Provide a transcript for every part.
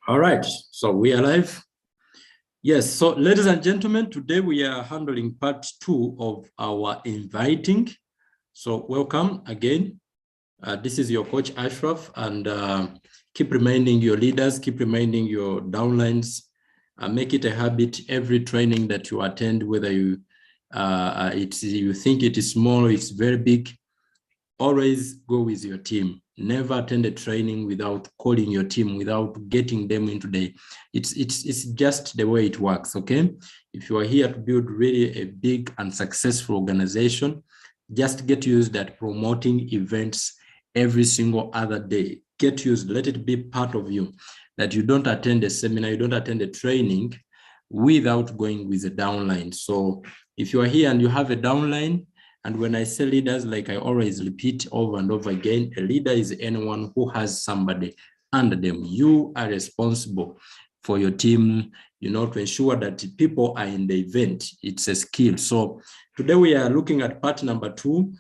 All right, so we are live. Yes, so ladies and gentlemen, today we are handling part 2 of our inviting. So welcome again. This is your coach Ashraf, and keep reminding your leaders, keep reminding your downlines, make it a habit every training that you attend, whether you think it is small, it's very big, always go with your team. Never attend a training without calling your team, without getting them into it's just the way it works, okay? If you are here to build really a big and successful organization, just get used at promoting events every single other day. Get used, let it be part of you, that you don't attend a seminar, you don't attend a training without going with a downline. So if you are here and you have a downline, and when I say leaders, like I always repeat over and over again, a leader is anyone who has somebody under them. You are responsible for your team, to ensure that people are in the event. It's a skill. So today we are looking at part number 2.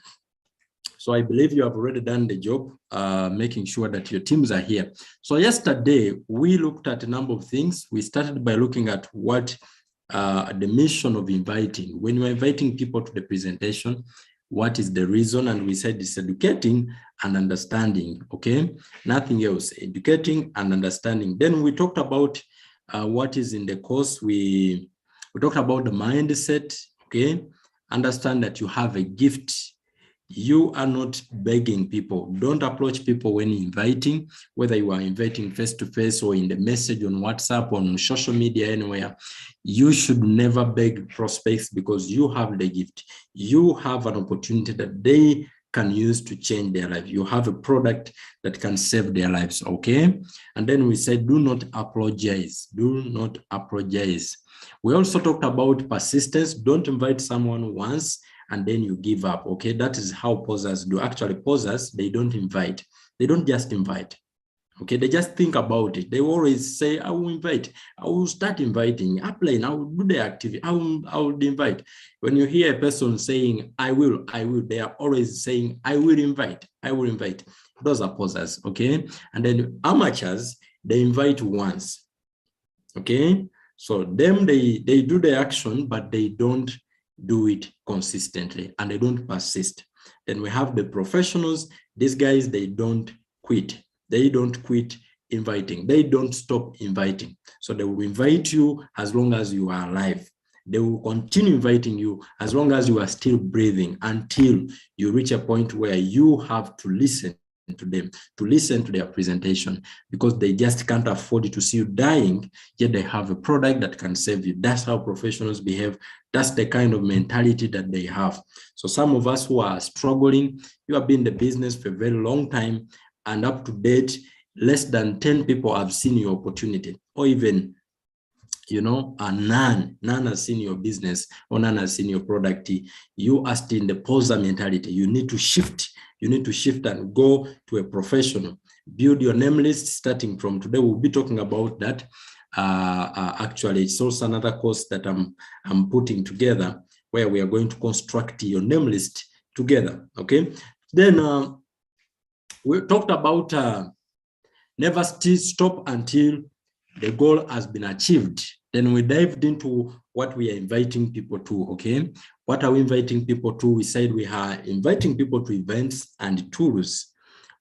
So I believe you have already done the job, making sure that your teams are here. So yesterday, we looked at a number of things. We started by looking at what the mission of inviting. When you're inviting people to the presentation, what is the reason? And we said it's educating and understanding, okay? Nothing else, educating and understanding. Then we talked about what is in the course. We talked about the mindset, okay? Understand that you have a gift. You are not begging people. Don't approach people when inviting, whether you are inviting face-to-face or in the message on WhatsApp, on social media, anywhere. You should never beg prospects because you have the gift. You have an opportunity that they can use to change their life. You have a product that can save their lives, okay? And then we said, do not apologize. Do not apologize. We also talked about persistence. Don't invite someone once and then you give up, okay? That is how posers do. Actually, posers, they don't invite. They don't just invite, okay? They just think about it. They always say, I will invite. I will start inviting. Upline, I will do the activity. I will invite. When you hear a person saying, I will, they are always saying, I will invite. I will invite. Those are posers, okay? And then amateurs, they invite once, okay? So them, they do the action, but they don't do it consistently and they don't persist. Then we have the professionals. These guys, they don't quit. They don't quit inviting. They don't stop inviting. So they will invite you as long as you are alive. They will continue inviting you as long as you are still breathing until you reach a point where you have to listen to them, to listen to their presentation, because they just can't afford to see you dying, yet they have a product that can save you. That's how professionals behave. That's the kind of mentality that they have. So some of us who are struggling, you have been in the business for a very long time, and up to date, less than 10 people have seen your opportunity, or even none has seen your business, or none has seen your product. You are still in the poser mentality. You need to shift. You need to shift and go to a professional. Build your name list starting from today. We'll be talking about that. Actually, it's also another course that I'm putting together where we are going to construct your name list together, okay? Then we talked about never stop until the goal has been achieved. Then we dived into what we are inviting people to, okay? What are we inviting people to? We said we are inviting people to events and tools.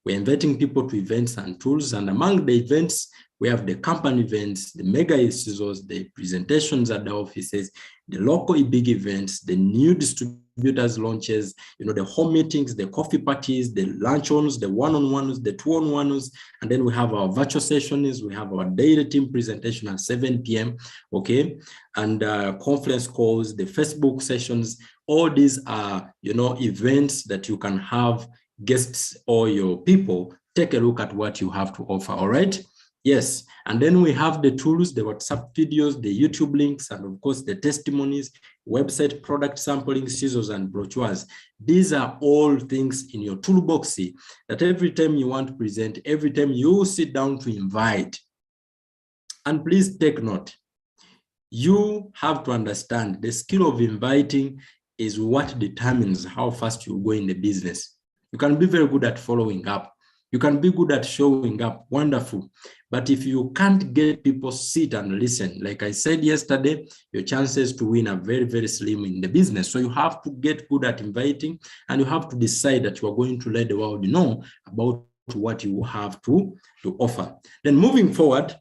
We're inviting people to events and tools, and among the events, we have the company events, the mega CISOs, the presentations at the offices, the local big events, the new distributors launches, the home meetings, the coffee parties, the lunch-ons, the one-on-ones, the two-on-ones, and then we have our virtual sessions, we have our daily team presentation at 7 p.m., okay? And conference calls, the Facebook sessions, all these are, events that you can have guests or your people take a look at what you have to offer, all right? Yes, and then we have the tools, the WhatsApp videos, the YouTube links, and of course the testimonies, website product sampling, scissors, and brochures. These are all things in your toolbox that every time you want to present, every time you sit down to invite. And please take note, you have to understand the skill of inviting is what determines how fast you go in the business. You can be very good at following up. You can be good at showing up, wonderful. But if you can't get people sit and listen, like I said yesterday, your chances to win are very, very slim in the business. So you have to get good at inviting, and you have to decide that you are going to let the world know about what you have to offer. Then moving forward,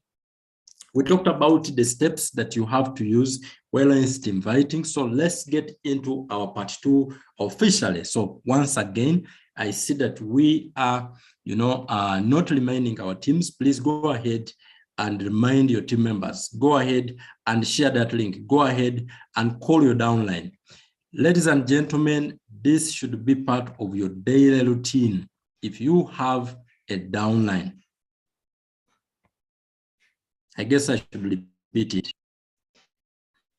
we talked about the steps that you have to use while inviting. So let's get into our part 2 officially. So once again, I see that we are, not reminding our teams. Please go ahead and remind your team members. Go ahead and share that link. Go ahead and call your downline. Ladies and gentlemen, this should be part of your daily routine. If you have a downline, I guess I should repeat it.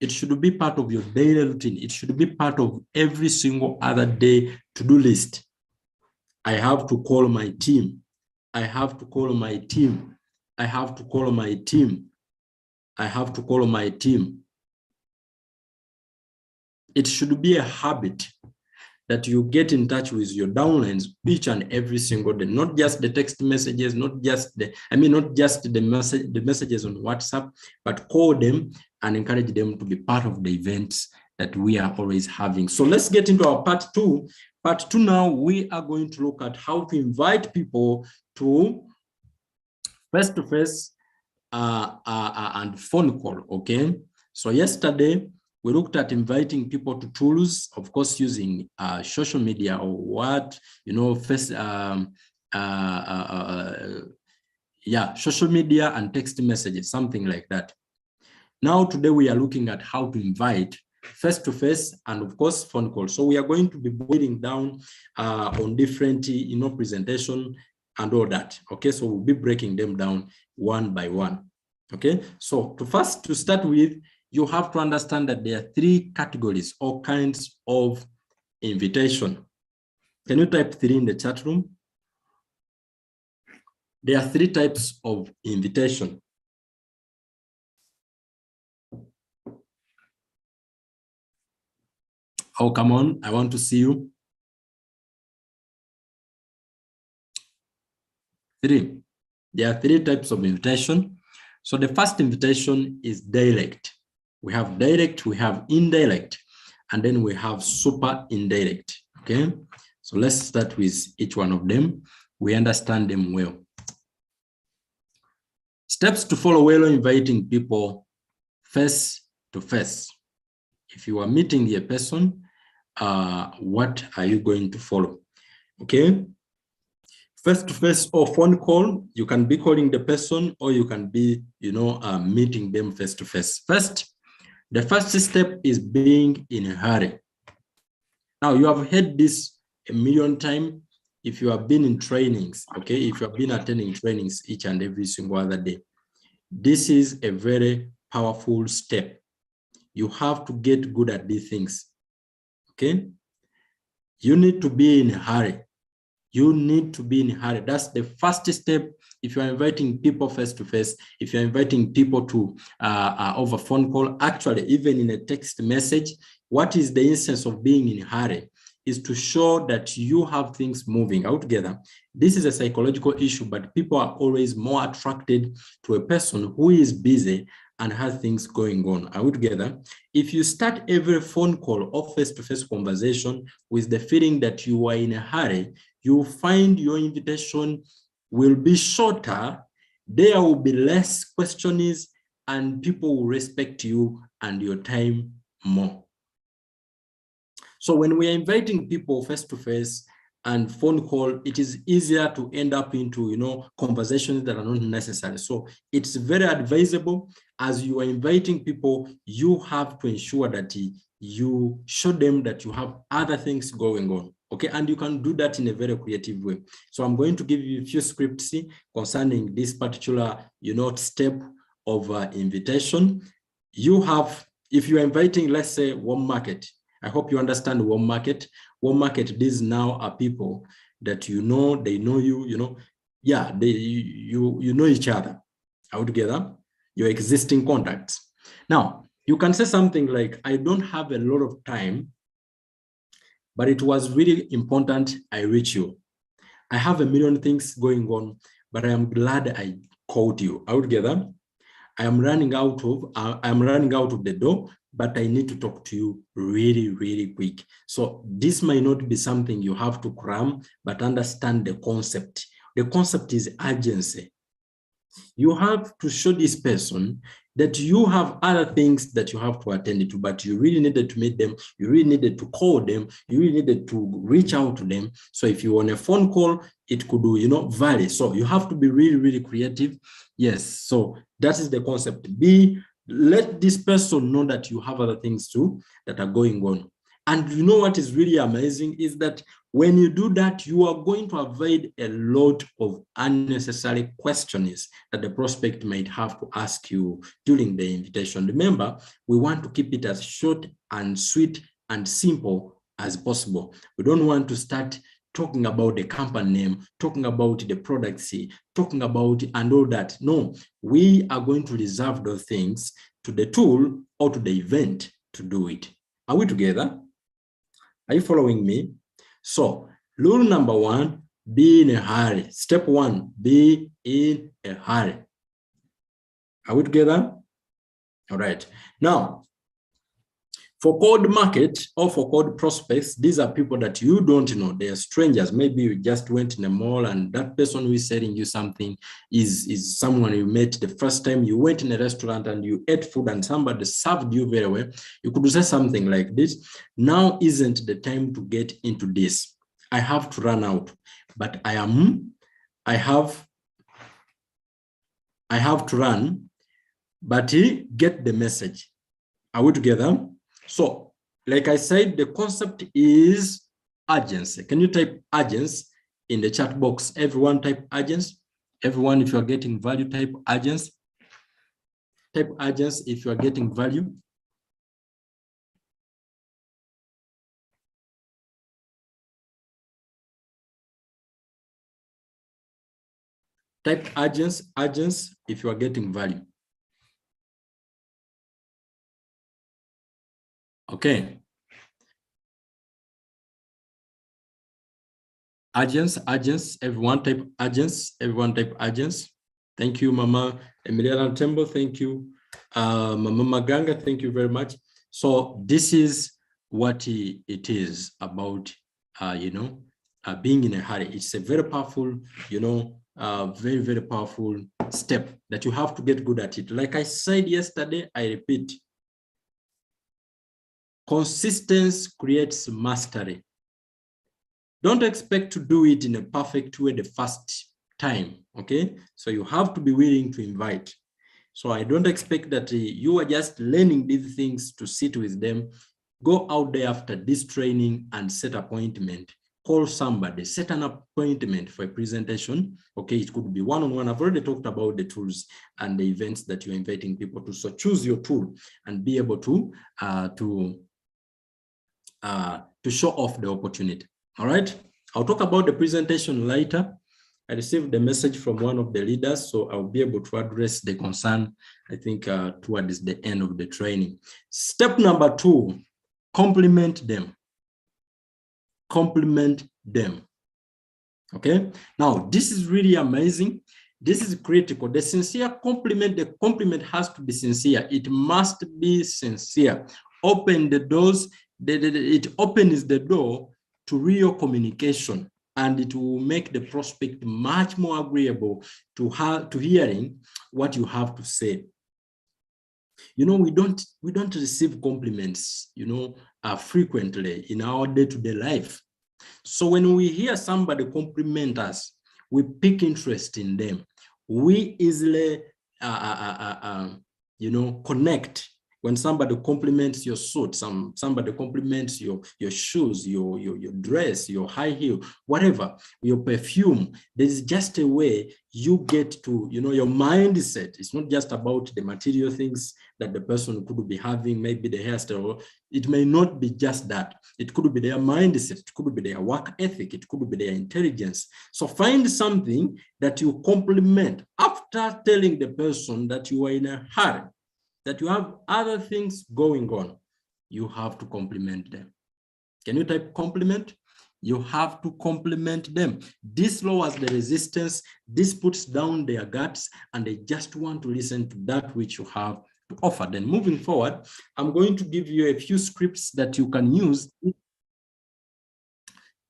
It should be part of your daily routine. It should be part of every single other day to-do list. I have to call my team. I have to call my team. I have to call my team. I have to call my team. It should be a habit that you get in touch with your downlines each and every single day, not just the text messages, not just the messages on WhatsApp, but call them and encourage them to be part of the events that we are always having. So let's get into our part 2. Part 2 now, we are going to look at how to invite people to face-to-face and phone call, okay? So yesterday, we looked at inviting people to tools, of course, using social media or social media and text messages, something like that. Now, today we are looking at how to invite face-to-face and, of course, phone call. So we are going to be boiling down on different, presentation and all that. Okay, so we'll be breaking them down one by one. Okay, so to start with, you have to understand that there are 3 categories or kinds of invitation. Can you type 3 in the chat room? There are 3 types of invitation. Oh, come on, I want to see you. 3. There are 3 types of invitation. So the first invitation is direct. We have direct, we have indirect, and then we have super indirect, okay? So let's start with each one of them. We understand them well. Steps to follow while inviting people face to face. If you are meeting a person, what are you going to follow? Okay? Face to face or phone call, you can be calling the person or you can be, meeting them face to face. First, the first step is being in a hurry. Now, you have heard this a million times if you have been in trainings, okay? If you have been attending trainings each and every single other day. This is a very powerful step. You have to get good at these things, okay? You need to be in a hurry. You need to be in a hurry. That's the first step. If you're inviting people face to face, if you're inviting people to over phone call, actually, even in a text message, what is the essence of being in a hurry is to show that you have things moving out together. This is a psychological issue, but people are always more attracted to a person who is busy and has things going on out together. If you start every phone call or face-to-face conversation with the feeling that you are in a hurry, you find your invitation will be shorter, there will be less questions, and people will respect you and your time more. So when we are inviting people face-to-face and phone call, it is easier to end up into, conversations that are not necessary. So it's very advisable as you are inviting people, you have to ensure that you show them that you have other things going on. Okay, and you can do that in a very creative way. So I'm going to give you a few scripts concerning this particular, step of invitation. You have, if you're inviting, let's say, warm market. I hope you understand warm market. Warm market, these now are people that they know you, yeah, you know each other out together, your existing contacts. Now, you can say something like, I don't have a lot of time, but it was really important I reach you. I have a million things going on, but I am glad I called you. All together, I'm running out of the door, but I need to talk to you really, really quick. So this might not be something you have to cram, but understand the concept. The concept is urgency. You have to show this person that you have other things that you have to attend to, but you really needed to meet them. You really needed to call them. You really needed to reach out to them. So if you want a phone call, it could do, vary. So you have to be really, really creative. Yes. So that is the concept. Let this person know that you have other things too that are going on. And you know what is really amazing is that when you do that, you are going to avoid a lot of unnecessary questions that the prospect might have to ask you during the invitation. Remember, we want to keep it as short and sweet and simple as possible. We don't want to start talking about the company name, talking about the products, talking about and all that. No, we are going to reserve those things to the tool or to the event to do it. Are we together? Are you following me? So, rule number 1, be in a hurry. Step 1, be in a hurry. Are we together? All right. Now, for cold market or for cold prospects, these are people that you don't know. They are strangers. Maybe you just went in a mall and that person who is selling you something is someone you met the first time you went in a restaurant and you ate food and somebody served you very well. You could say something like this: now isn't the time to get into this. I have to run out, but I have to run, but get the message. Are we together? So, like I said, the concept is urgency. Can you type urgency in the chat box? Everyone type urgency. Everyone, if you are getting value, type urgency. Type urgency if you are getting value. Type urgency if you are getting value. Okay. Urgency, everyone type urgency, Thank you, Mama Emiliana Tembo, thank you. Mama Maganga, thank you very much. So this is what it is about, being in a hurry. It's a very powerful, very, very powerful step that you have to get good at it. Like I said yesterday, I repeat, consistency creates mastery. Don't expect to do it in a perfect way the first time, okay? So you have to be willing to invite. So I don't expect that you are just learning these things to sit with them. Go out there after this training and set an appointment. Call somebody, set an appointment for a presentation. Okay, it could be one-on-one. I've already talked about the tools and the events that you're inviting people to. So choose your tool and be able to show off the opportunity. All right, I'll talk about the presentation later. I received the message from one of the leaders, so I'll be able to address the concern, I think, towards the end of the training. Step number 2, compliment them. Compliment them. Okay, now this is really amazing. This is critical. The sincere compliment, the compliment has to be sincere. It must be sincere. Open the doors. It opens the door to real communication, and it will make the prospect much more agreeable to hearing what you have to say. We don't receive compliments, frequently in our day-to-day life. So when we hear somebody compliment us, we pick interest in them. We easily, connect. When somebody compliments your suit, somebody compliments your shoes, your dress, your high heel, whatever, your perfume, there's just a way you get to, your mindset. It's not just about the material things that the person could be having, maybe the hairstyle. It may not be just that. It could be their mindset. It could be their work ethic. It could be their intelligence. So find something that you compliment after telling the person that you are in a hurry, that you have other things going on. You have to compliment them. Can you type compliment? You have to compliment them. This lowers the resistance. This puts down their guts, and they just want to listen to that which you have to offer. Then moving forward, I'm going to give you a few scripts that you can use.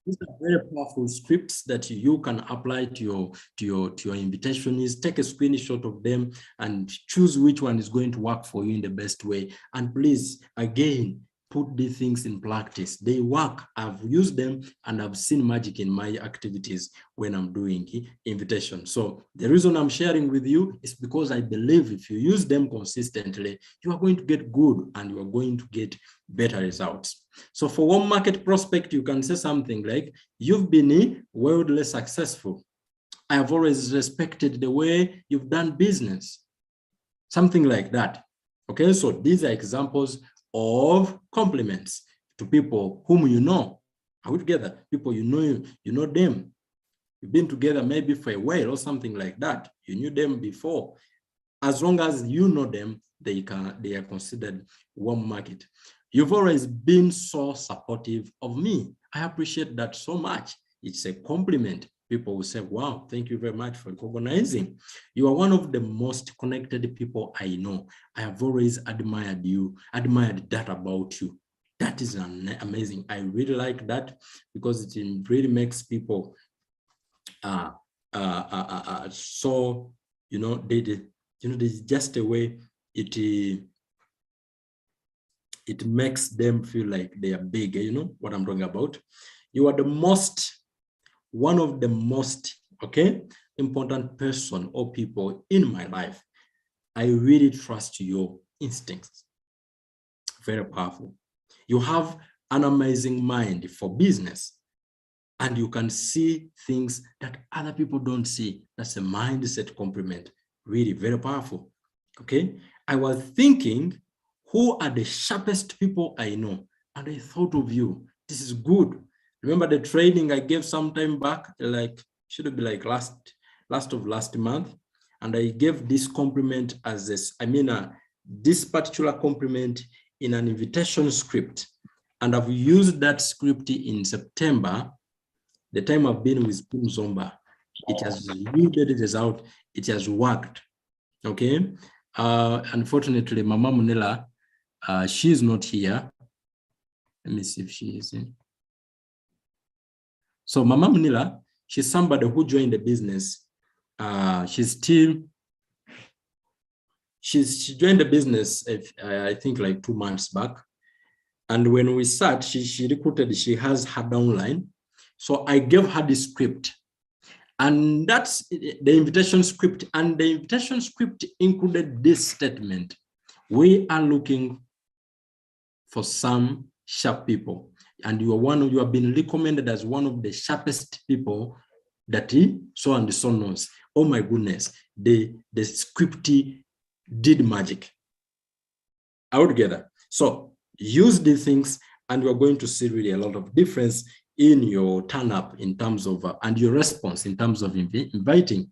These are very powerful scripts that you can apply to your invitation. Is take a screenshot of them and choose which one is going to work for you in the best way. And please, again, put these things in practice. They work. I've used them and I've seen magic in my activities when I'm doing invitation. So the reason I'm sharing with you is because I believe if you use them consistently, you are going to get good and you are going to get better results. So for one market prospect, you can say something like, you've been wildly successful. I have always respected the way you've done business. Something like that. Okay, so these are examples of compliments to people whom you know. Are we together? People you know them. You've been together maybe for a while or something like that. You knew them before. As long as you know them, they are considered warm market. You've always been so supportive of me. I appreciate that so much. It's a compliment. People will say, wow, thank you very much for recognizing. You are one of the most connected people I know. I have always admired you, admired that about you. That is amazing. I really like that because it really makes people so, there's just a way it makes them feel like they are big. You know what I'm talking about? You are one of the most, important person or people in my life. I really trust your instincts. Very powerful. You have an amazing mind for business, and you can see things that other people don't see. That's a mindset compliment. Really very powerful. Okay. I was thinking, who are the sharpest people I know? And I thought of you. This is good. Remember the training I gave some time back, like should be like last of last month. And I gave this compliment as this, this particular compliment in an invitation script. And I've used that script in September, the time I've been with Pum Zomba. It has yielded it out. It has worked. Okay. Unfortunately, Mama Munela, she is not here. Let me see if she is in. So Mama Munila, she's somebody who joined the business. She joined the business, I think like 2 months back. And when we start, she recruited, she has her downline. So I gave her the script. And that's the invitation script. And the invitation script included this statement: we are looking for some sharp people. And you have been recommended as one of the sharpest people that so and so knows. Oh my goodness, the script did magic. All together. So use these things and you're going to see really a lot of difference in your turn up in terms of, and your response in terms of inviting.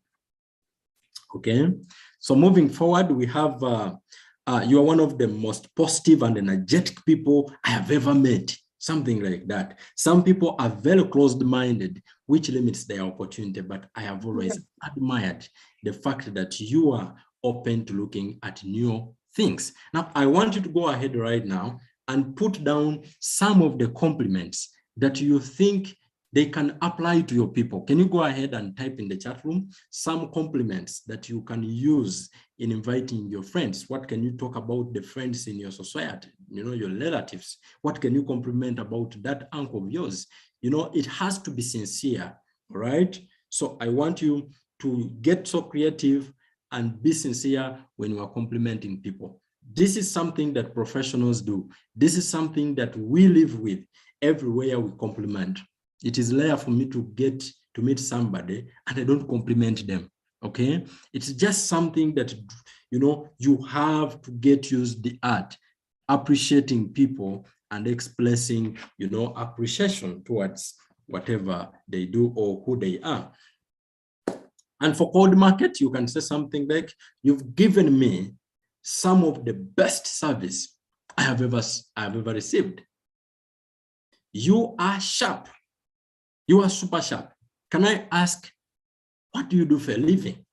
Okay. So moving forward, we have, you are one of the most positive and energetic people I have ever met. Something like that. Some people are very closed-minded, which limits their opportunity, but I have always admired the fact that you are open to looking at new things. Now, I want you to go ahead right now and put down some of the compliments that you think they can apply to your people. Can you go ahead and type in the chat room some compliments that you can use in inviting your friends? What can you talk about the friends in your society, your relatives? What can you compliment about that uncle of yours? It has to be sincere, right? So I want you to get so creative and be sincere when you are complimenting people. This is something that professionals do. This is something that we live with everywhere we compliment. It is rare for me to get to meet somebody and I don't compliment them. Okay, it's just something that you have to get used the art, appreciating people and expressing appreciation towards whatever they do or who they are. And for cold market, you can say something like, you've given me some of the best service I have ever received. You are sharp. You are super sharp. Can I ask, what do you do for a living?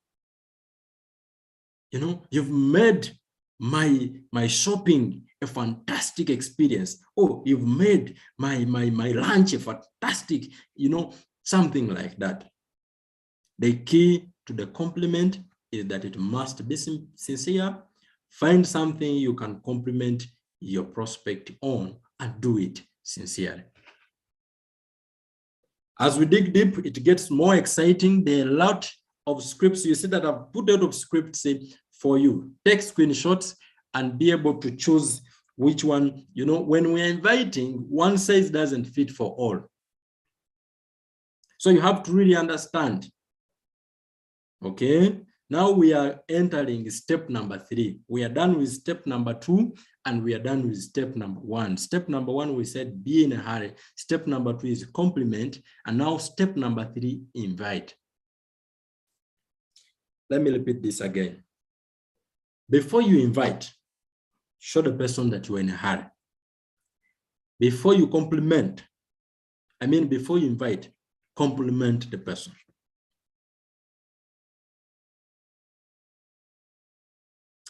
You know, you've made my shopping a fantastic experience. Oh, you've made my lunch a fantastic, you know, something like that. The key to the compliment is that it must be sincere. Find something you can compliment your prospect on and do it sincerely. As we dig deep, it gets more exciting. There are a lot of scripts. You see that I've put out of scripts for you. Take screenshots and be able to choose which one. You know, when we're inviting, one size doesn't fit for all. So you have to really understand. Okay, now we are entering step number 3. We are done with step number 2 and we are done with step number 1. Step number 1, we said be in a hurry. Step number 2 is compliment. And now step number 3, invite. Let me repeat this again. Before you invite, show the person that you are in a hurry. Before you compliment, before you invite, compliment the person.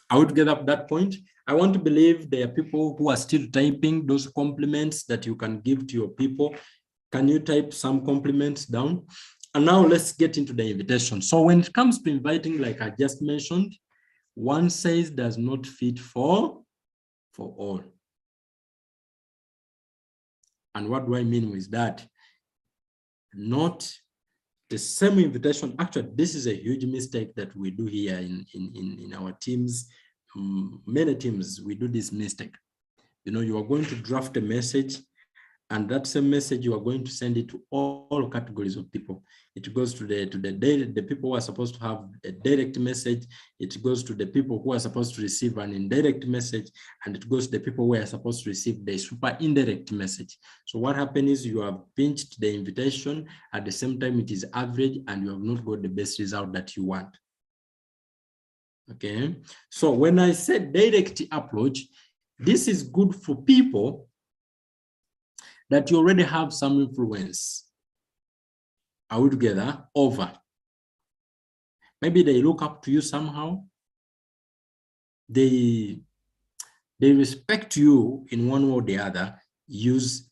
I would get up that point. I want to believe there are people who are still typing those compliments that you can give to your people. Can you type some compliments down? And now let's get into the invitation. So when it comes to inviting, like I just mentioned, one size does not fit for all. And what do I mean with that? Not the same invitation. Actually, this is a huge mistake that we do here in our teams. Many teams, we do this mistake. You know, you are going to draft a message, and that same message, you are going to send it to all categories of people. It goes to the people who are supposed to have a direct message. It goes to the people who are supposed to receive an indirect message, and it goes to the people who are supposed to receive the super indirect message. So what happens is you have pinched the invitation, at the same time it is average, and you have not got the best result that you want. Okay, so when I said direct approach, this is good for people that you already have some influence. Are we together? Over. Maybe they look up to you somehow. They respect you in one way or the other. Use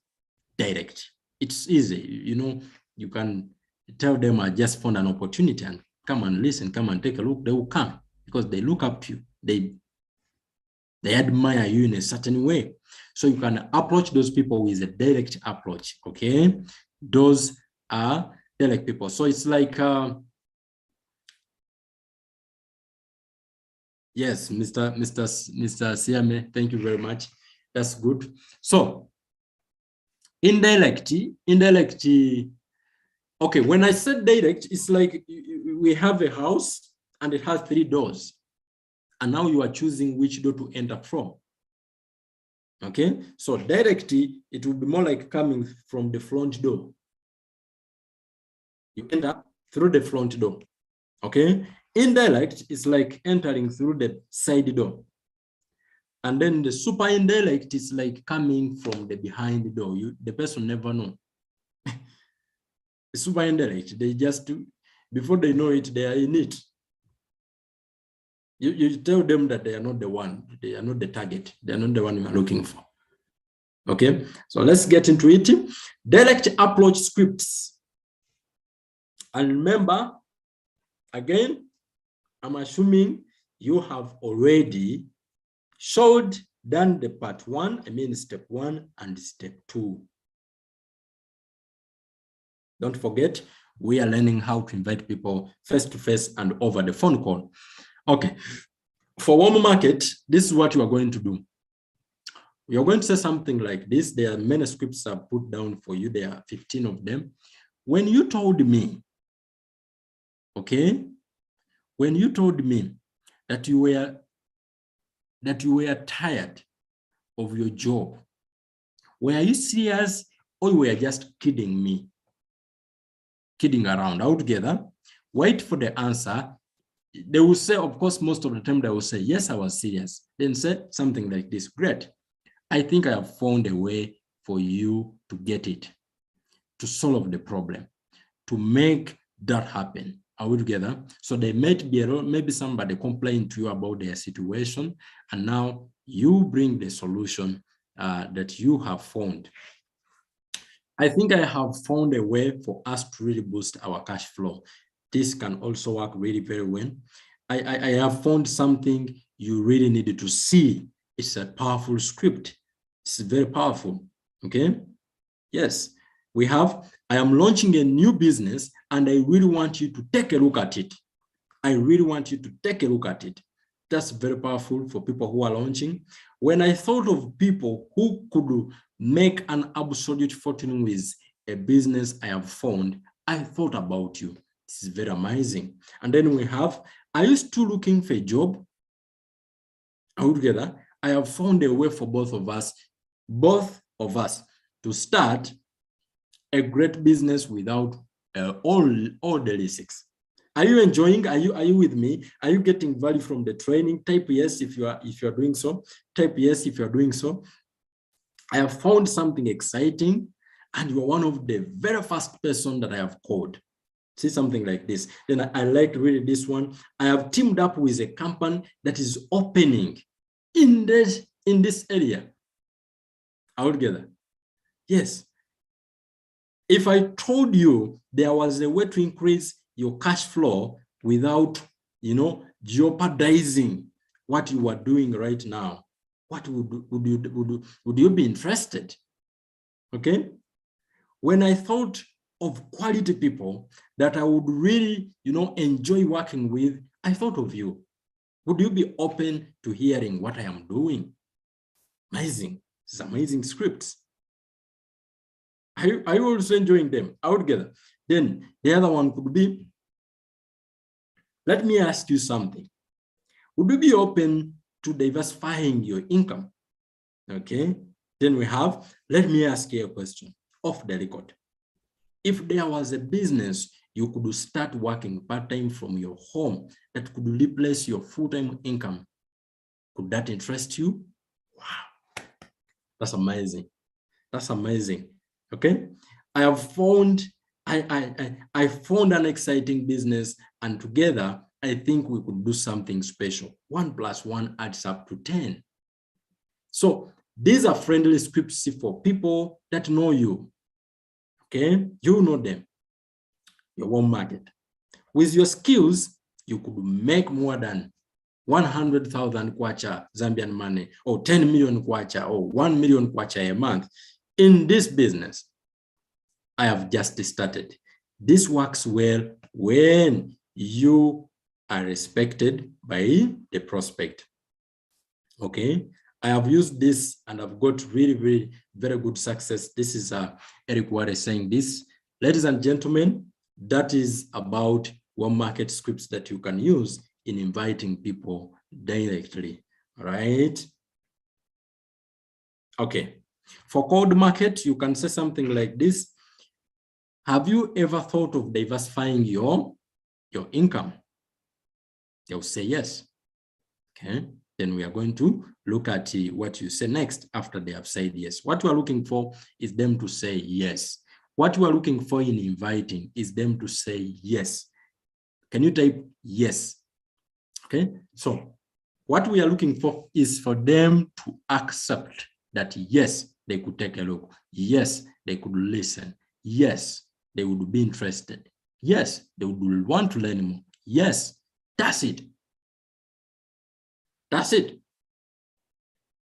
direct. It's easy. You know, you can tell them, I just found an opportunity, and come and listen, come and take a look. They will come because they look up to you. They admire you in a certain way. So you can approach those people with a direct approach, okay? Those are direct people. So it's like, yes, Mr. Siame, thank you very much. That's good. So indirect, okay, when I said direct, it's like we have a house and it has 3 doors. And now you are choosing which door to enter from. Okay, so directly, it will be more like coming from the front door. You enter through the front door. Okay, indirect is like entering through the side door. And then the super indirect is like coming from the behind door. The person never know. The super indirect, they just, before they know it, they are in it. You tell them that they are not the one, they are not the target, they are not the one you are looking for. Okay, so let's get into it. Direct approach scripts. And remember, again, I'm assuming you have already done the part 1, step 1 and step 2. Don't forget, we are learning how to invite people face-to-face and over the phone call. Okay, for warm market, this is what you are going to do. You're going to say something like this. There are many scripts I've put down for you. There are 15 of them. When you told me, okay, when you told me that you were tired of your job, were you serious or you were just kidding me? Kidding around altogether? Wait for the answer. They will say, of course, most of the time they will say, yes, I was serious. Then say something like this: great. I think I have found a way for you to get it. to solve the problem, to make that happen. Are we together? So they might be maybe somebody complained to you about their situation, and now you bring the solution that you have found. I think I have found a way for us to really boost our cash flow. This can also work really very well. I have found something you really needed to see. It's a powerful script. It's very powerful. Okay. Yes, we have, I am launching a new business and I really want you to take a look at it. I really want you to take a look at it. That's very powerful for people who are launching. When I thought of people who could make an absolute fortune with a business I have found, I thought about you. This is very amazing. And then we have, are you still looking for a job? Altogether, I have found a way for both of us to start a great business without all the risks. Are you enjoying? Are you with me? Are you getting value from the training? Type yes if you are doing so. Type yes if you are doing so. I have found something exciting, and you are one of the very first person that I have called. See something like this. Then I like to read this one. I have teamed up with a company that is opening in this area. Altogether. Yes. If I told you there was a way to increase your cash flow without, jeopardizing what you are doing right now, what would you be interested? Okay. When I thought of quality people that I would really, enjoy working with, I thought of you. Would you be open to hearing what I am doing? Amazing. It's amazing scripts. Are you also enjoying them? Altogether. Then the other one could be, let me ask you something. Would you be open to diversifying your income? Okay. Then we have, let me ask you a question off the record. If there was a business you could start working part-time from your home that could replace your full-time income, could that interest you? Wow, that's amazing. That's amazing. Okay, I have found I found an exciting business, and together I think we could do something special. 1 + 1 adds up to 10. So these are friendly scripts for people that know you. Okay, you know them, your home market. With your skills, you could make more than 100,000 kwacha Zambian money, or 10 million kwacha, or 1 million kwacha a month in this business. I have just started. This works well when you are respected by the prospect. Okay, I have used this and I've got really, very good success. This is Eric Ware saying this. Ladies and gentlemen, that is about one market scripts that you can use in inviting people directly, right? Okay, for cold market, you can say something like this. Have you ever thought of diversifying your income? They'll say yes. Okay, then we are going to look at what you say next after they have said yes. What we are looking for is them to say yes. What we are looking for in inviting is them to say yes. Can you type yes? Okay, so what we are looking for is for them to accept that yes, they could take a look. Yes, they could listen. Yes, they would be interested. Yes, they would want to learn more. Yes, that's it. That's it.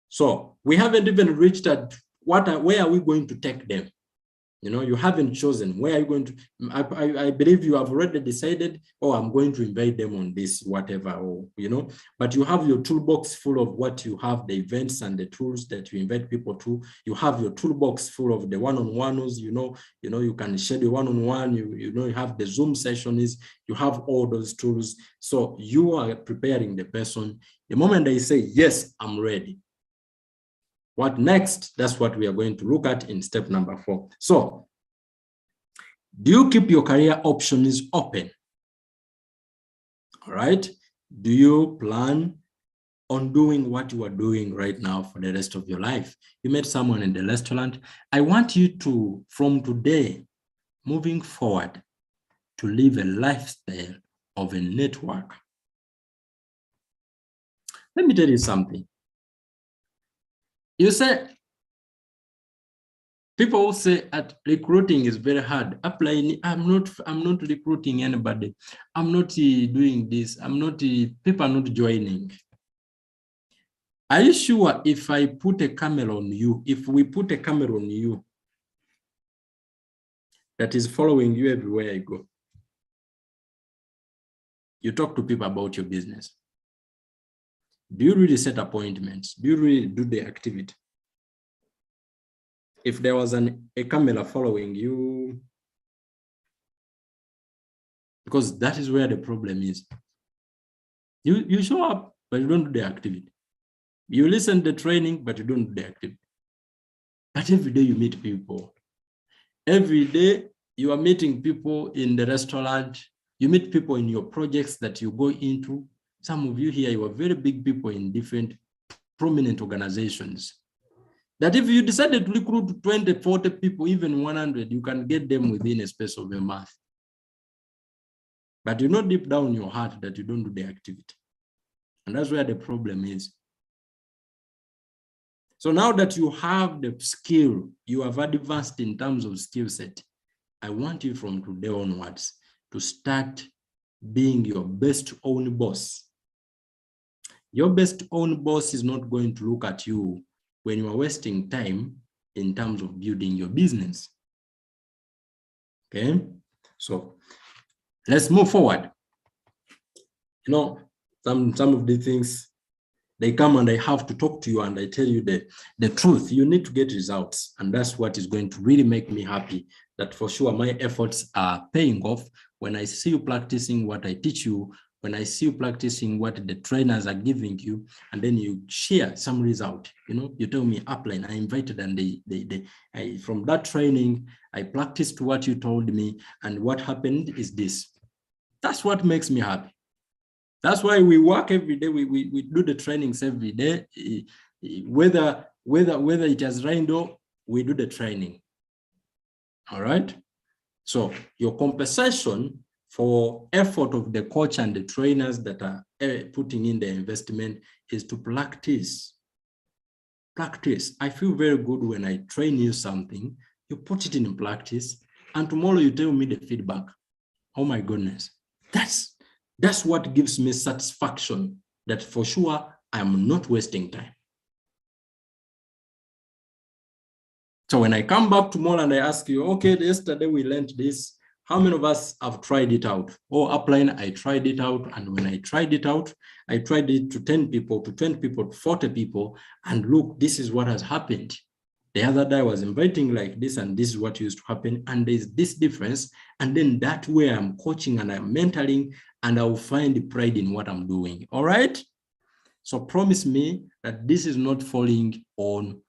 So we haven't even reached at where are we going to take them? You haven't chosen where are you going to. I believe you have already decided, oh, I'm going to invite them on this, whatever, or but you have your toolbox full of what you have, the events and the tools that you invite people to. You have your toolbox full of the one-on-ones, you can schedule one-on-one, you have the Zoom sessions, you have all those tools. So you are preparing the person. The moment they say, yes, I'm ready. What next? That's what we are going to look at in step number 4. So, do you keep your career options open? All right. Do you plan on doing what you are doing right now for the rest of your life? You met someone in the restaurant. I want you to, from today, moving forward to live a lifestyle of a network. Let me tell you something. You say, people will say at recruiting is very hard. Applying, I'm not recruiting anybody. I'm not doing this. People are not joining. Are you sure if I put a camera on you, if we put a camera on you that is following you everywhere I go, you talk to people about your business? Do you really set appointments? Do you really do the activity? If there was a camera following you, because that is where the problem is. You show up, but you don't do the activity. You listen to the training, but you don't do the activity. But every day you meet people. Every day you are meeting people in the restaurant. You meet people in your projects that you go into. Some of you here, you are very big people in different prominent organizations. That if you decided to recruit 20, 40 people, even 100, you can get them within a space of a month. But you know deep down in your heart that you don't do the activity. And that's where the problem is. So now that you have the skill, you have advanced in terms of skill set, I want you from today onwards to start being your best own boss. Your best own boss is not going to look at you when you are wasting time in terms of building your business. Okay, so let's move forward. You know, some of the things, they come and I have to talk to you and I tell you the truth. You need to get results. And that's what is going to really make me happy, that for sure my efforts are paying off when I see you practicing what I teach you, when I see you practicing what the trainers are giving you, and then you share some result. You know, you tell me, upline, I invited, and from that training, I practiced what you told me, and what happened is this. That's what makes me happy. That's why we work every day. We do the trainings every day. Whether it has rained or we do the training. All right. So your compensation for effort of the coach and the trainers that are putting in the investment is to practice. Practice. I feel very good when I train you something, you put it in practice, and tomorrow you tell me the feedback. Oh my goodness. That's what gives me satisfaction, that for sure I'm not wasting time. So when I come back tomorrow and I ask you, okay, yesterday we learned this, how many of us have tried it out? Oh, upline, I tried it out. And when I tried it out, I tried it to 10 people, to 20 people, to 40 people. And look, this is what has happened. The other day I was inviting like this, and this is what used to happen. And there's this difference. And then that way I'm coaching and I'm mentoring, and I'll find pride in what I'm doing. All right. So promise me that this is not falling on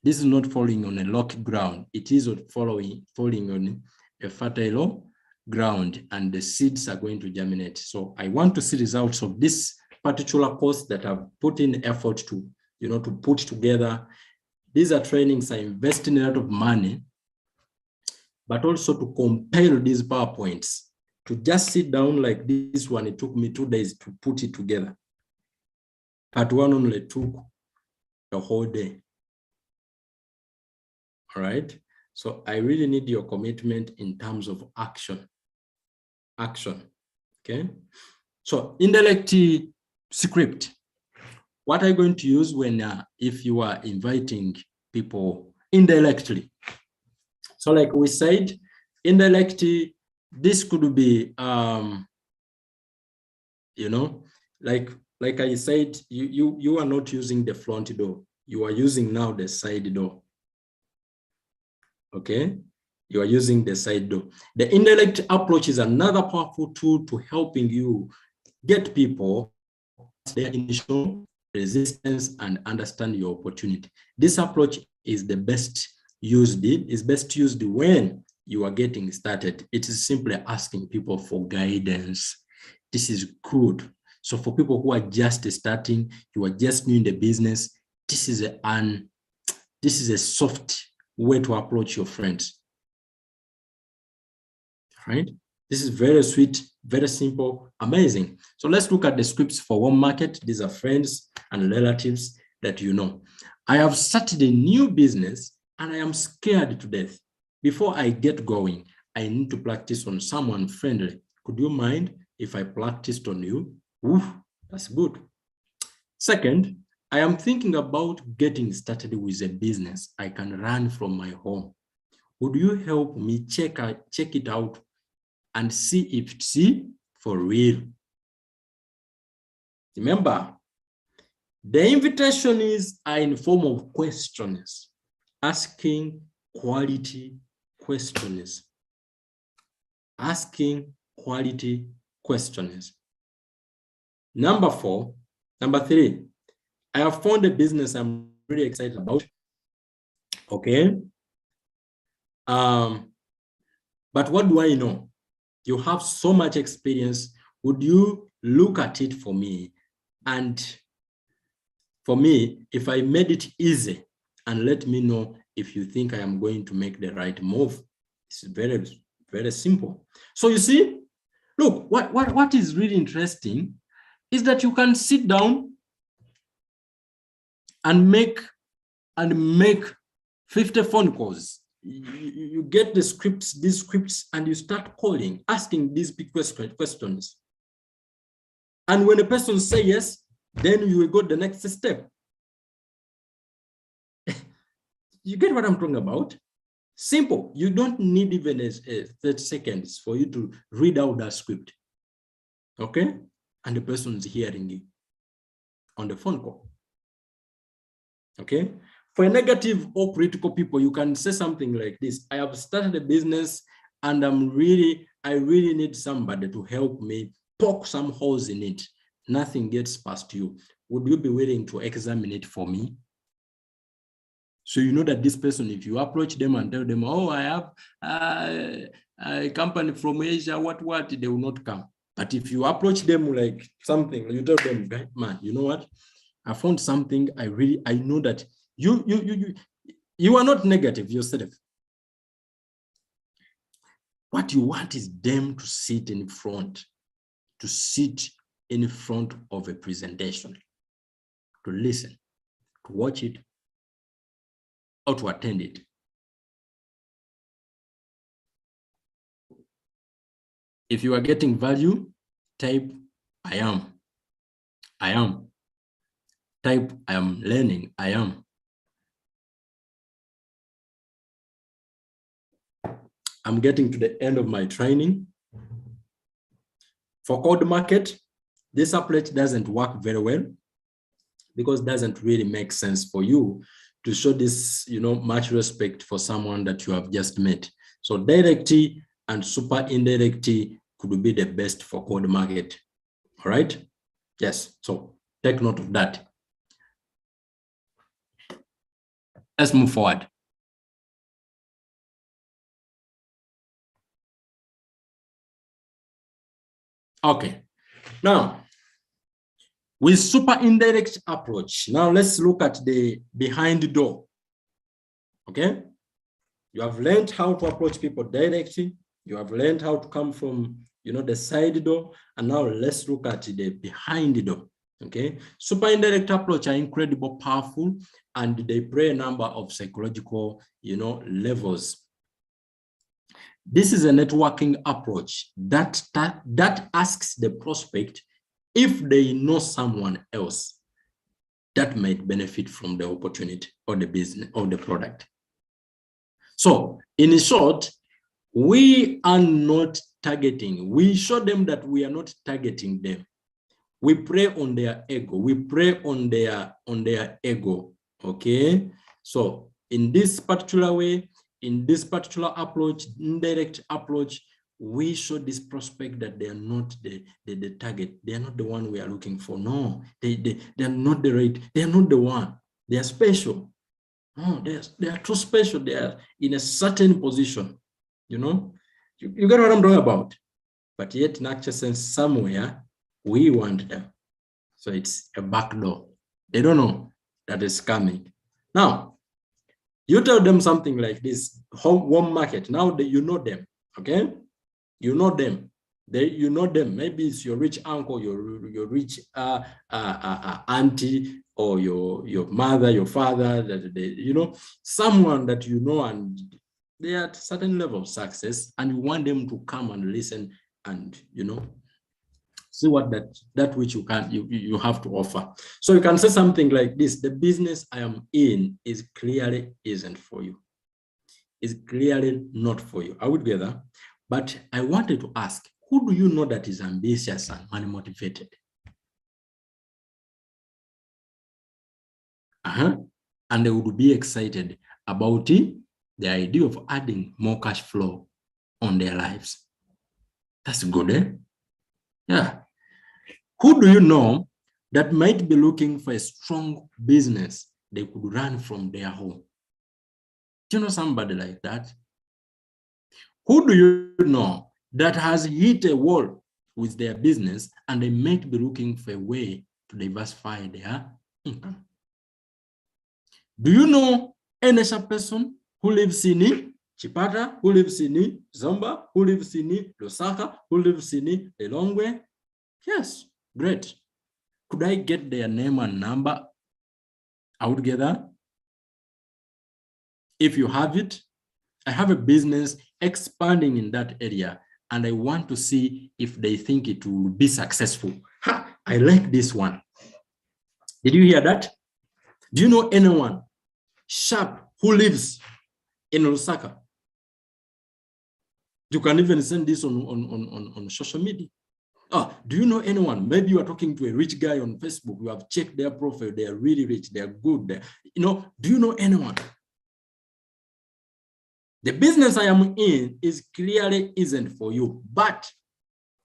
a rocky ground. It is falling on a fertile ground, and the seeds are going to germinate. So I want to see results of this particular course that I've put in effort to, to put together. These are trainings I invest in a lot of money, but also to compile these PowerPoints. To just sit down like this one, it took me 2 days to put it together. Part one only took the whole day. All right. So I really need your commitment in terms of action. Action. Okay. So indirect script. What are you going to use when if you are inviting people indirectly? So like we said, indirectly, this could be like I said, you are not using the front door. You are using now the side door. Okay, you are using the side door. The indirect approach is another powerful tool to helping you get people their initial resistance and understand your opportunity. This approach is best used when you are getting started. It is simply asking people for guidance. This is good. So for people who are just starting, you are just new in the business, this is a soft way to approach your friends. right? This is very sweet, very simple, amazing. So let's look at the scripts for one market. These are friends and relatives that you know. I have started a new business and I am scared to death. Before I get going, I need to practice on someone friendly. Could you mind if I practiced on you? Ooh, that's good. Second, I am thinking about getting started with a business I can run from my home. Would you help me check it out and see if it's for real? Remember, the invitation is in form of questions, asking quality questions. Asking quality questions. Number three, I have found a business I'm really excited about. Okay. But what do I know? You have so much experience. Would you look at it for me? And for me, if I made it easy, and let me know if you think I am going to make the right move. It's very, very simple. So you see, look, what is really interesting is that you can sit down and make 50 phone calls. You get these scripts, and you start calling, asking these big questions. And when a person says yes, then you will go the next step. You get what I'm talking about? Simple. You don't need even 30 seconds for you to read out that script. Okay? And the person is hearing you on the phone call. Okay? For a negative or critical people, you can say something like this: I have started a business and I really need somebody to help me poke some holes in it. Nothing gets past you. Would you be willing to examine it for me? So you know that this person, if you approach them and tell them, oh, I have a company from Asia, what, they will not come. But if you approach them like something, you tell them, man, you know what? I found something. I know that you are not negative yourself. What you want is them to sit in front of a presentation, to listen, to watch it, or to attend it. If you are getting value, type I am. I am. Type I am learning. I am. I'm getting to the end of my training. For cold market, this approach doesn't work very well because it doesn't really make sense for you to show this, much respect for someone that you have just met. So directly and super indirectly could be the best for cold market. All right? Yes. So take note of that. Let's move forward. Okay. Now, with super indirect approach, now let's look at the behind the door. Okay? You have learned how to approach people directly. You have learned how to come from, the side door. And now let's look at the behind the door. Okay? Super indirect approach are incredibly powerful, and they play a number of psychological, levels. This is a networking approach that asks the prospect if they know someone else that might benefit from the opportunity or the business or the product. So in short, we are not targeting. We show them that we are not targeting them. We prey on their ego. We prey on their ego. Okay. So in this particular way, in this particular approach, indirect approach, we show this prospect that they are not the target. They are not the one we are looking for. No, they are not the right. They are not the one. They are special. No, they are too special. They are in a certain position. You get what I'm talking about. But yet, in actual sense, somewhere we want them. So it's a backdoor. They don't know that is coming. Now, you tell them something like this: home market. Now that you know them, okay? You know them. You know them. Maybe it's your rich uncle, your rich auntie, or your mother, your father, you know, someone that you know, and they are at a certain level of success, and you want them to come and listen and, you know, see what that which you have to offer. So you can say something like this: the business I am in is clearly isn't for you. Is clearly not for you. Are we together? But I wanted to ask, who do you know that is ambitious and money motivated? And they would be excited about the idea of adding more cash flow on their lives. That's good, eh? Yeah. Who do you know that might be looking for a strong business they could run from their home? Do you know somebody like that? Who do you know that has hit a wall with their business and they might be looking for a way to diversify their income? Do you know any person who lives in Chipata, who lives in Zomba, who lives in Lusaka, who lives in Lilongwe? Yes, great. Could I get their name and number out together? If you have it, I have a business expanding in that area, and I want to see if they think it will be successful. Ha, I like this one. Did you hear that? Do you know anyone sharp who lives in Lusaka? You can even send this on social media. Do you know anyone? Maybe you are talking to a rich guy on Facebook. You have checked their profile. They are really rich. They are good. You know, do you know anyone? The business I am in is clearly isn't for you. But,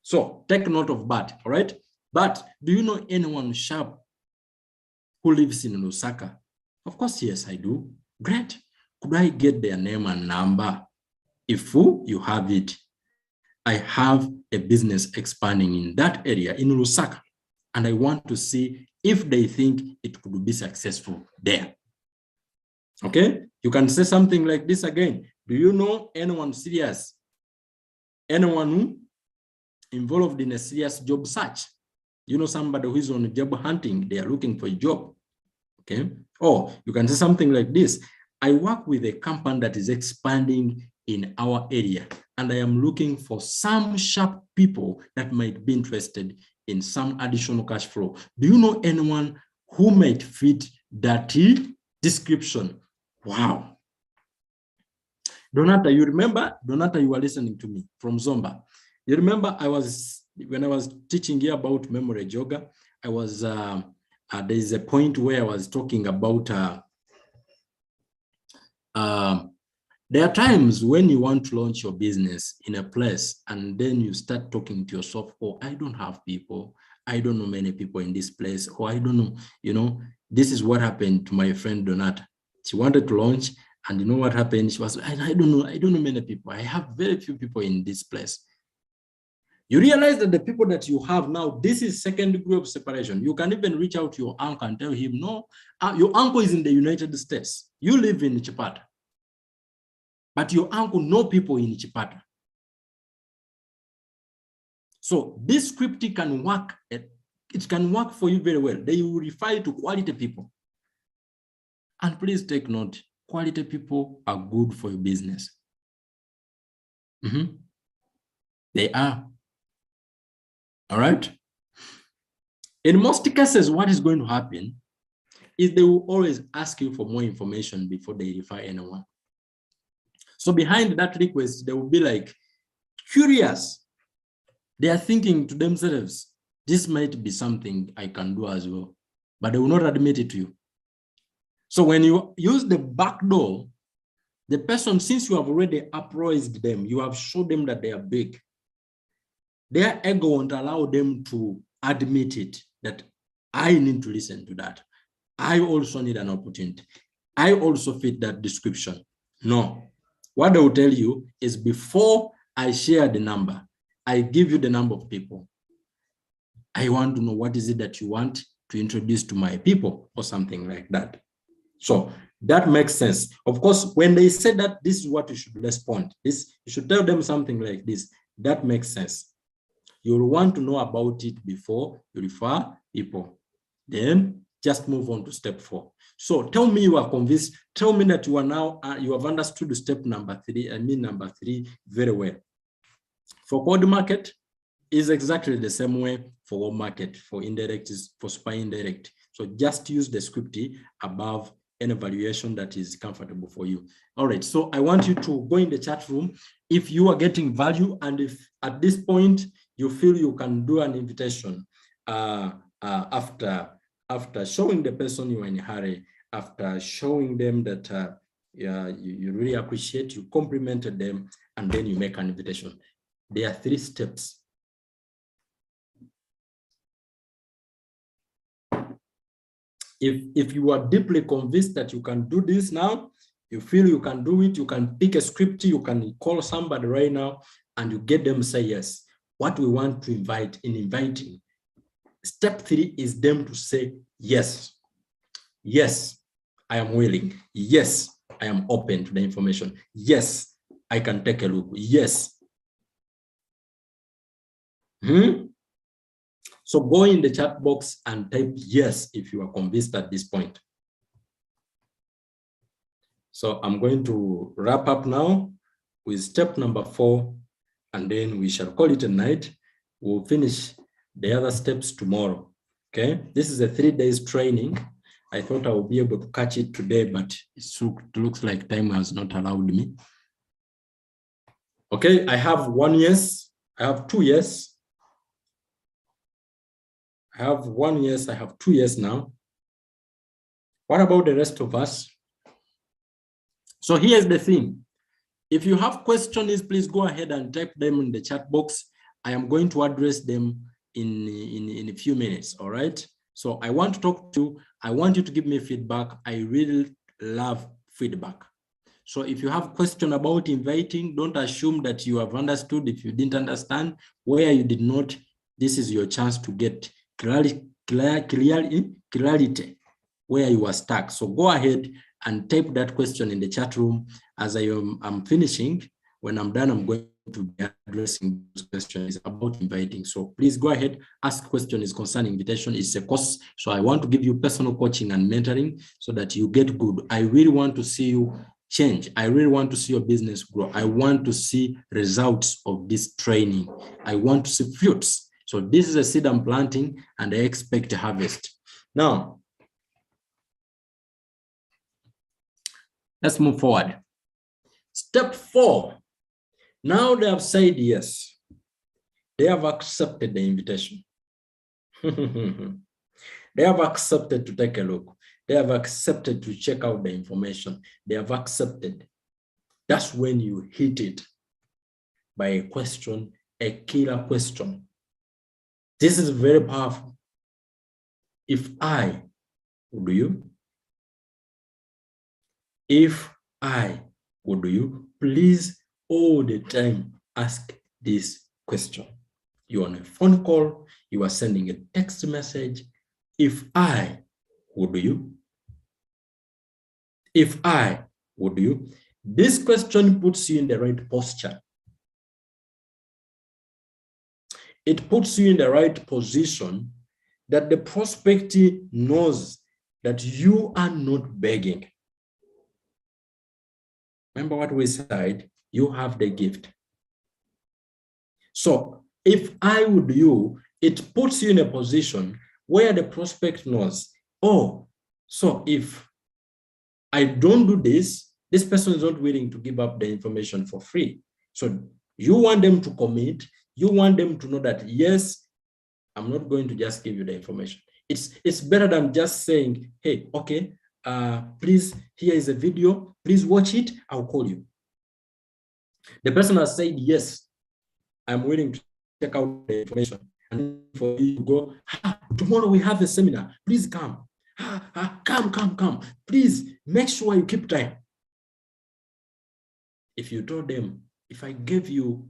so take note of but, all right? But do you know anyone sharp who lives in Lusaka? Of course, yes, I do. Great. Could I get their name and number? If you have it, I have a business expanding in that area in Lusaka, and I want to see if they think it could be successful there. Okay, you can say something like this again. Do you know anyone serious? Anyone who involved in a serious job search? You know somebody who is on job hunting, they are looking for a job. Okay, or you can say something like this. I work with a company that is expanding in our area, and I am looking for some sharp people that might be interested in some additional cash flow. Do you know anyone who might fit that description? Wow. Donata, you remember? Donata, you were listening to me from Zomba. You remember when I was teaching here about memory yoga, I was, there's a point where I was talking about, there are times when you want to launch your business in a place and then you start talking to yourself, oh, I don't have people. I don't know many people in this place. Or I don't know, you know, this is what happened to my friend Donata. She wanted to launch, and you know what happened? She was, I don't know many people. I have very few people in this place. You realize that the people that you have now, this is second degree of separation. You can even reach out to your uncle and tell him, no, your uncle is in the United States. You live in Chipata. But your uncle know people in Chipata. So this script can work. It can work for you very well. They will refer to quality people. And please take note, quality people are good for your business. They are. All right. In most cases, what is going to happen is they will always ask you for more information before they refer anyone. So behind that request, they will be like curious. They are thinking to themselves, this might be something I can do as well, but they will not admit it to you. So when you use the back door, the person, since you have already appraised them, you have showed them that they are big, their ego won't allow them to admit it, that I need to listen to that. I also need an opportunity. I also fit that description. No. What they will tell you is, before I share the number, I give you the number of people. I want to know what is it that you want to introduce to my people, or something like that. So that makes sense. Of course, when they say that, this is what you should respond. You should tell them something like this. That makes sense. You'll want to know about it before you refer people. Then just move on to step 4. So tell me you are convinced. Tell me that you are now, you have understood step number 3, number 3 very well. For cold market is exactly the same way for warm market, for indirect is for super indirect. So just use the script above any valuation that is comfortable for you. All right, so I want you to go in the chat room if you are getting value, and if at this point you feel you can do an invitation after showing the person you are in a hurry, after showing them that you really appreciate, you complimented them, and then you make an invitation. There are 3 steps. If you are deeply convinced that you can do this now, you feel you can do it, you can pick a script, you can call somebody right now, and you get them to say yes. What we want to invite in inviting, step 3 is them to say yes. Yes, I am willing. Yes, I am open to the information. Yes, I can take a look. Yes. So go in the chat box and type yes if you are convinced at this point. So I'm going to wrap up now with step number 4, and then we shall call it a night. We'll finish the other steps tomorrow. Okay, this is a 3 days training. I thought I would be able to catch it today, but it looks like time has not allowed me. Okay, I have 1 yes, I have 2 yes. I have 1 yes, I have 2 yes now. What about the rest of us? So here's the thing. If you have questions, please go ahead and type them in the chat box. I am going to address them in a few minutes, all right? So I want to talk to you. I want you to give me feedback. I really love feedback. So if you have question about inviting, don't assume that you have understood. If you didn't understand, where you did not, this is your chance to get clarity where you are stuck. So go ahead and type that question in the chat room. As I'm finishing, when I'm done, I'm going to be addressing those questions about inviting. So please go ahead, ask questions concerning invitation. It's a course. So I want to give you personal coaching and mentoring so that you get good. I really want to see you change. I really want to see your business grow. I want to see results of this training. I want to see fruits. So this is a seed I'm planting, and I expect a harvest. Now, let's move forward. Step 4. Now they have said yes. They have accepted the invitation. They have accepted to take a look. They have accepted to check out the information. They have accepted. That's when you hit it by a question, a killer question. This is very powerful. If I, would you? If I, would you? Please all the time ask this question. You're on a phone call, you are sending a text message. If I, would you? If I, would you? This question puts you in the right posture. It puts you in the right position that the prospect knows that you are not begging. Remember what we said, you have the gift. So if I would you, it puts you in a position where the prospect knows, oh, so if I don't do this, this person is not willing to give up the information for free. So you want them to commit, you want them to know that, yes, I'm not going to just give you the information. It's better than just saying, hey, okay, please, here is a video, please watch it, I'll call you. The person has said, yes, I'm willing to check out the information. And for you to go, tomorrow we have a seminar, please come. Come. Please make sure you keep time. If you told them, if I gave you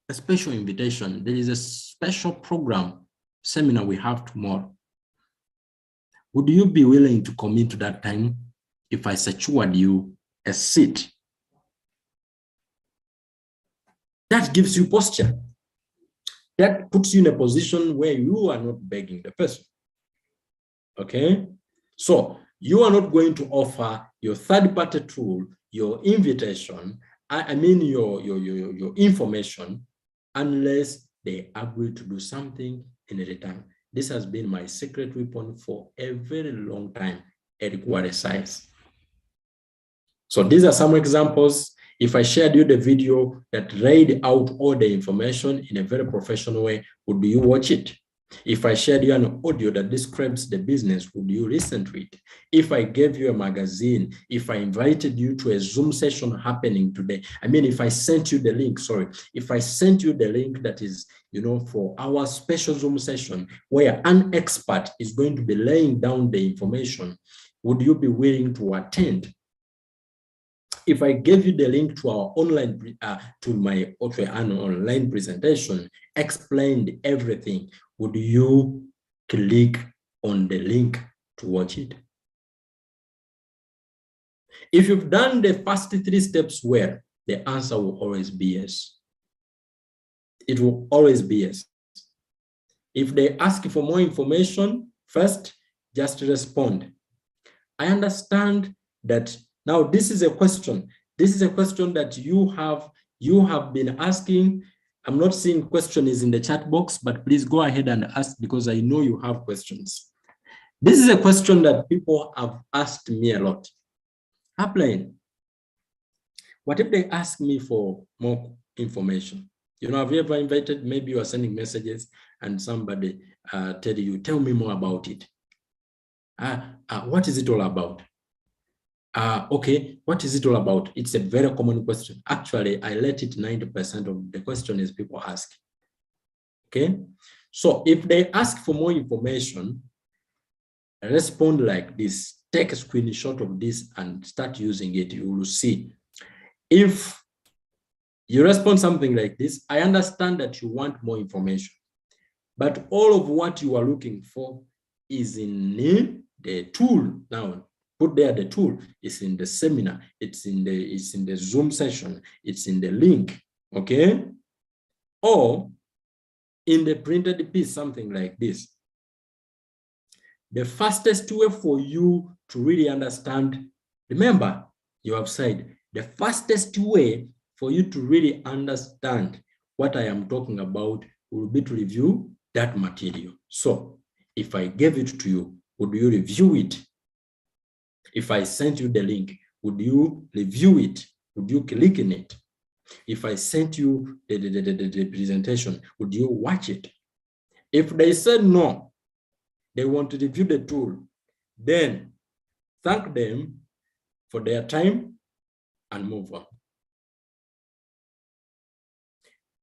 a special invitation, there is a special program seminar we have tomorrow, would you be willing to commit to that time if I secured you a seat? That gives you posture. That puts you in a position where you are not begging the person. Okay? So you are not going to offer your third-party tool, your invitation, your information, unless they agree to do something in return. This has been my secret weapon for a very long time, Eric Ware size. So these are some examples. If I shared you the video that laid out all the information in a very professional way, would you watch it? If I shared you an audio that describes the business, would you listen to it? If I gave you a magazine, if I invited you to a Zoom session happening today, if I sent you the link, if I sent you the link that is, for our special Zoom session where an expert is going to be laying down the information, would you be willing to attend? If I gave you the link to our online, to my online presentation, explained everything, would you click on the link to watch it? If you've done the first 3 steps well, the answer will always be yes. It will always be yes. If they ask for more information, first, just respond. I understand that. Now, this is a question. This is a question that you have been asking. I'm not seeing question is in the chat box, but please go ahead and ask because I know you have questions. This is a question that people have asked me a lot. Upline, what if they ask me for more information? Have you ever invited, maybe you are sending messages and somebody tell me more about it. What is it all about? Okay, what is it all about? It's a very common question. Actually, I let it 90% of the question is people ask. Okay, so if they ask for more information, respond like this. Take a screenshot of this and start using it. You will see. If you respond something like this, I understand that you want more information, but all of what you are looking for is in the tool. Now, put there the tool. It's in the seminar. It's in the Zoom session. It's in the link. Okay, or in the printed piece, something like this. The fastest way for you to really understand, remember, you have said, the fastest way for you to really understand what I am talking about will be to review that material. So if I gave it to you, would you review it? If I sent you the link, would you review it? Would you click in it? If I sent you the presentation, would you watch it? If they said no, they want to review the tool, then thank them for their time and move on.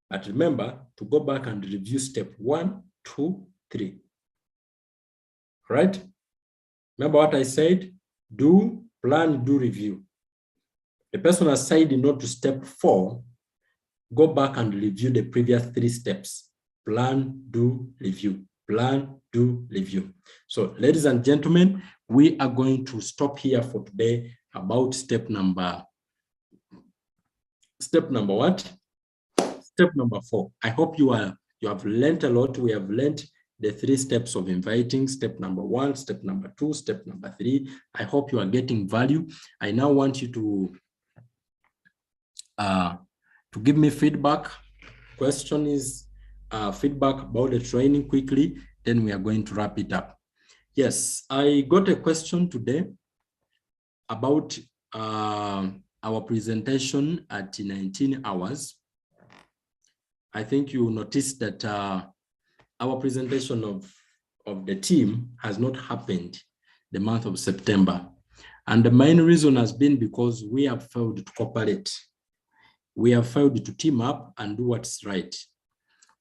But remember to go back and review step 1, 2, 3. Right? Remember what I said? Do, plan, do, review. The person has said no to step 4, go back and review the previous 3 steps. Plan, do, review. Plan, do, review. So, ladies and gentlemen, we are going to stop here for today about step number what? Step number 4. I hope you have learned a lot. We have learned the 3 steps of inviting, step number 1, step number 2, step number 3. I hope you are getting value. I now want you to give me feedback. Question is feedback about the training quickly, then we are going to wrap it up. Yes, I got a question today about our presentation at 19 hours. I think you noticed that our presentation of the team has not happened the month of September. And the main reason has been because we have failed to cooperate. We have failed to team up and do what's right.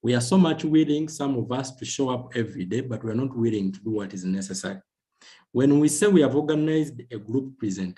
We are so much willing, some of us, to show up every day, but we're not willing to do what is necessary. When we say we have organized a group presentation,